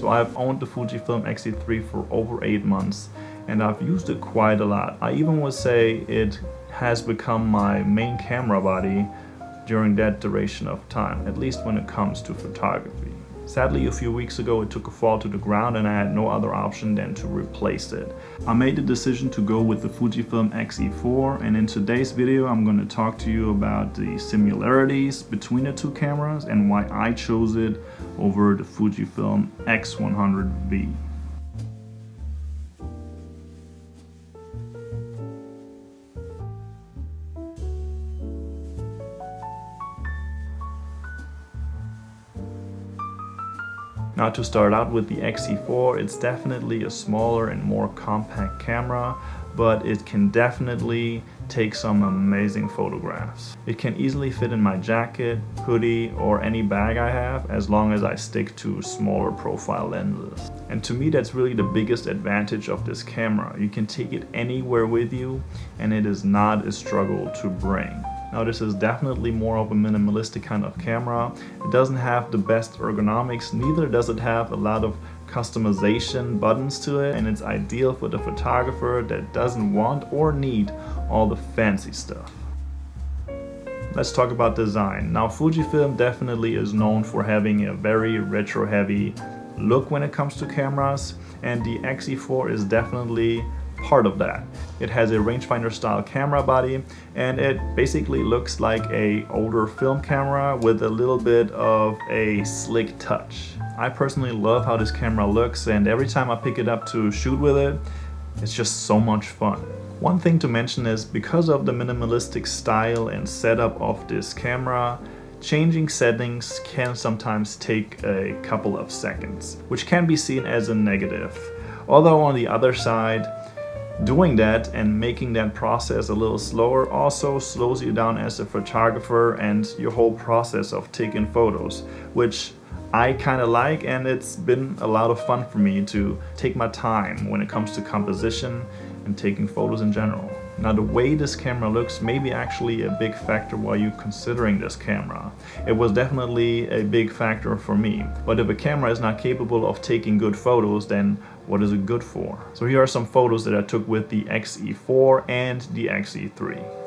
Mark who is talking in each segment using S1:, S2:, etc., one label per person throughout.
S1: So I've owned the Fujifilm X-E3 for over 8 months and I've used it quite a lot. I even would say it has become my main camera body during that duration of time, at least when it comes to photography. Sadly, a few weeks ago it took a fall to the ground and I had no other option than to replace it. I made the decision to go with the Fujifilm X-E4, and in today's video I'm going to talk to you about the similarities between the two cameras and why I chose it over the Fujifilm X100V. Now, to start out with the Xe4, it's definitely a smaller and more compact camera, but it can definitely take some amazing photographs. It can easily fit in my jacket, hoodie, or any bag I have, as long as I stick to smaller profile lenses. And to me, that's really the biggest advantage of this camera. You can take it anywhere with you, and it is not a struggle to bring. Now, this is definitely more of a minimalistic kind of camera. It doesn't have the best ergonomics, neither does it have a lot of customization buttons to it, and it's ideal for the photographer that doesn't want or need all the fancy stuff. Let's talk about design. Now, Fujifilm definitely is known for having a very retro heavy look when it comes to cameras, and the Xe4 is definitely part of that. It has a rangefinder style camera body and it basically looks like an older film camera with a little bit of a slick touch. I personally love how this camera looks, and every time I pick it up to shoot with it, it's just so much fun. One thing to mention is, because of the minimalistic style and setup of this camera, changing settings can sometimes take a couple of seconds, which can be seen as a negative. Although on the other side, doing that and making that process a little slower also slows you down as a photographer and your whole process of taking photos, which I kind of like, and it's been a lot of fun for me to take my time when it comes to composition and taking photos in general. Now, the way this camera looks may be actually a big factor while you're considering this camera. It was definitely a big factor for me. But if a camera is not capable of taking good photos, then what is it good for? So here are some photos that I took with the Xe4 and the Xe3.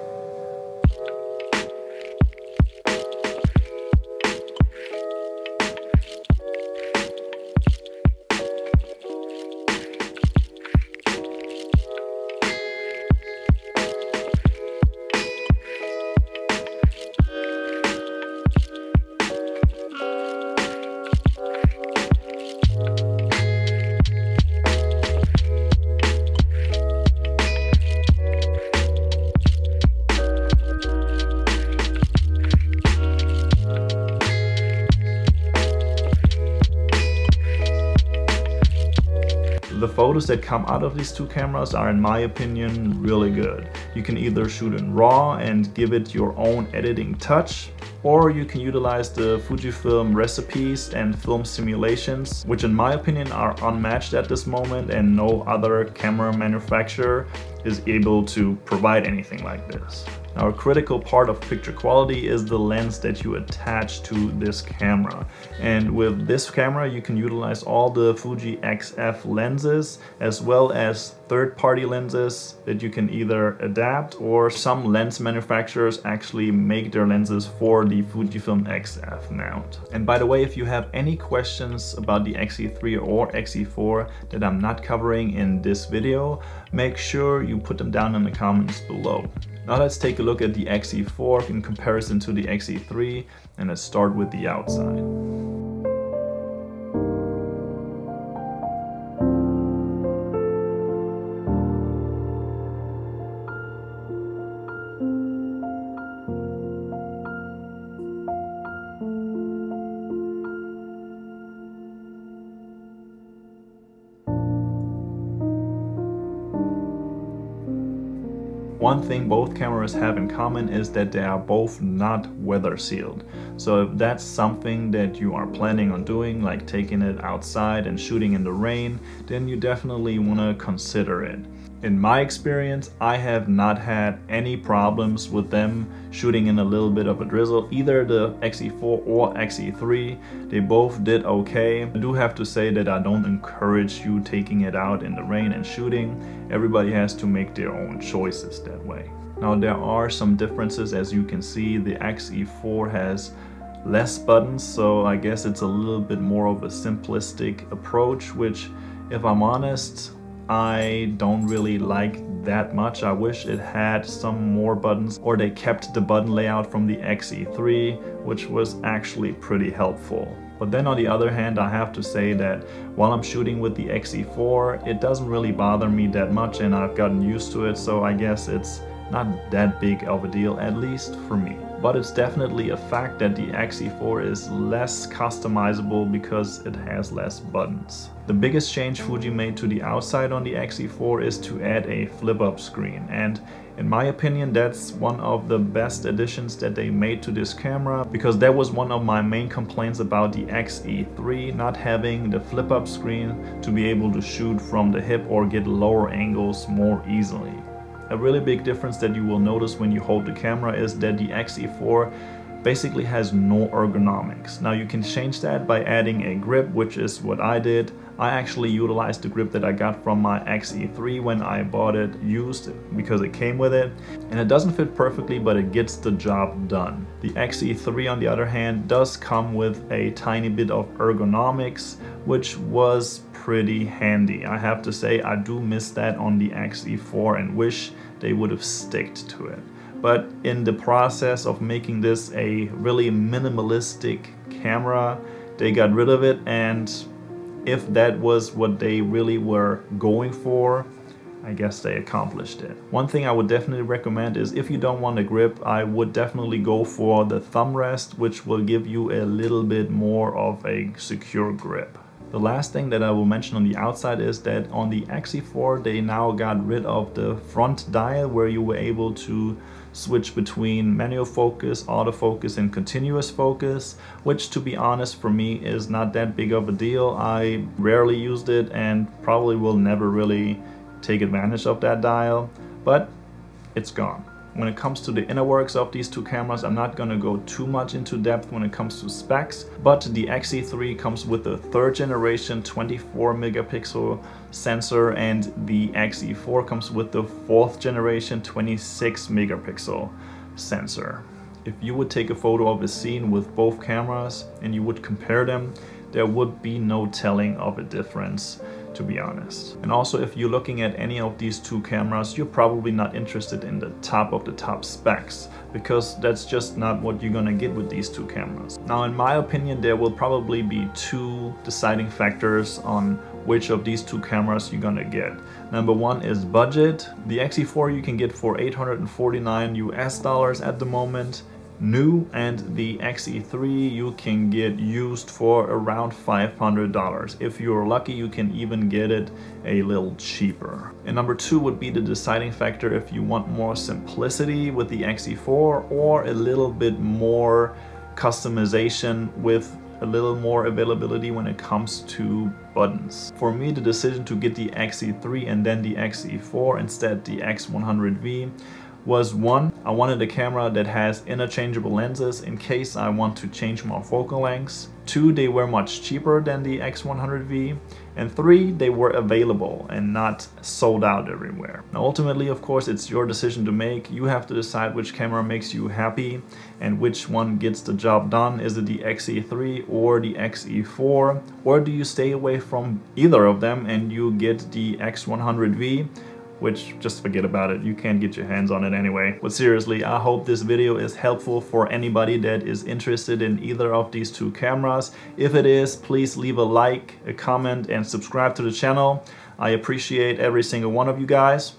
S1: The photos that come out of these two cameras are, in my opinion, really good. You can either shoot in RAW and give it your own editing touch, or you can utilize the Fujifilm recipes and film simulations, which in my opinion are unmatched at this moment, and no other camera manufacturer is able to provide anything like this. Now, a critical part of picture quality is the lens that you attach to this camera. And with this camera, you can utilize all the Fuji XF lenses, as well as third-party lenses that you can either adapt, or some lens manufacturers actually make their lenses for the Fujifilm XF mount. And by the way, if you have any questions about the Xe3 or Xe4 that I'm not covering in this video, make sure you put them down in the comments below. Now let's take a look at the Xe4 in comparison to the Xe3, and let's start with the outside. One thing both cameras have in common is that they are both not weather sealed. So if that's something that you are planning on doing, like taking it outside and shooting in the rain, then you definitely want to consider it. In my experience, I have not had any problems with them shooting in a little bit of a drizzle. Either the Xe4 or Xe3, they both did okay. I do have to say that I don't encourage you taking it out in the rain and shooting. Everybody has to make their own choices that way. Now there are some differences. As you can see, the Xe4 has less buttons, so I guess it's a little bit more of a simplistic approach, which, if I'm honest, I don't really like that much. I wish it had some more buttons, or they kept the button layout from the Xe3, which was actually pretty helpful. But then on the other hand, I have to say that while I'm shooting with the Xe4, it doesn't really bother me that much and I've gotten used to it, so I guess it's not that big of a deal, at least for me. But it's definitely a fact that the Xe4 is less customizable because it has less buttons. The biggest change Fuji made to the outside on the Xe4 is to add a flip-up screen, and in my opinion that's one of the best additions that they made to this camera, because that was one of my main complaints about the Xe3, not having the flip-up screen to be able to shoot from the hip or get lower angles more easily. A really big difference that you will notice when you hold the camera is that the Xe4 basically has no ergonomics. Now you can change that by adding a grip, which is what I did. I actually utilized the grip that I got from my Xe3 when I bought it used because it came with it. And it doesn't fit perfectly, but it gets the job done. The Xe3 on the other hand does come with a tiny bit of ergonomics, which was pretty handy. I have to say I do miss that on the Xe4 and wish they would have sticked to it. But in the process of making this a really minimalistic camera, they got rid of it, and if that was what they really were going for, I guess they accomplished it. One thing I would definitely recommend is, if you don't want a grip, I would definitely go for the thumb rest, which will give you a little bit more of a secure grip. The last thing that I will mention on the outside is that on the Xe4 they now got rid of the front dial where you were able to switch between manual focus, autofocus and continuous focus, which to be honest for me is not that big of a deal. I rarely used it and probably will never really take advantage of that dial, but it's gone. When it comes to the inner works of these two cameras, I'm not going to go too much into depth when it comes to specs, but the Xe3 comes with a 3rd generation 24 megapixel sensor and the Xe4 comes with the 4th generation 26 megapixel sensor. If you would take a photo of a scene with both cameras and you would compare them, there would be no telling of a difference, to be honest. And also, if you're looking at any of these two cameras, you're probably not interested in the top of the top specs, because that's just not what you're gonna get with these two cameras. Now, in my opinion, there will probably be two deciding factors on which of these two cameras you're gonna get. Number one is budget. The Xe4 you can get for $849 US at the moment, new, and the Xe3 you can get used for around $500. If you're lucky, you can even get it a little cheaper. And number two would be the deciding factor if you want more simplicity with the Xe4 or a little bit more customization with a little more availability when it comes to buttons. For me, the decision to get the Xe3 and then the Xe4 instead the X100V was, one, I wanted a camera that has interchangeable lenses in case I want to change my focal lengths. Two, they were much cheaper than the X100V. And three, they were available and not sold out everywhere. Now ultimately, of course, it's your decision to make. You have to decide which camera makes you happy and which one gets the job done. Is it the Xe3 or the Xe4? Or do you stay away from either of them and you get the X100V? Which, just forget about it, you can't get your hands on it anyway. But seriously, I hope this video is helpful for anybody that is interested in either of these two cameras. If it is, please leave a like, a comment, and subscribe to the channel. I appreciate every single one of you guys,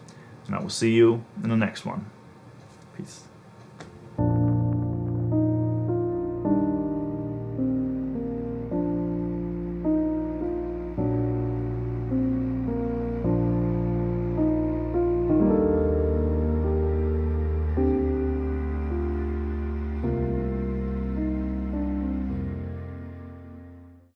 S1: and I will see you in the next one. Peace.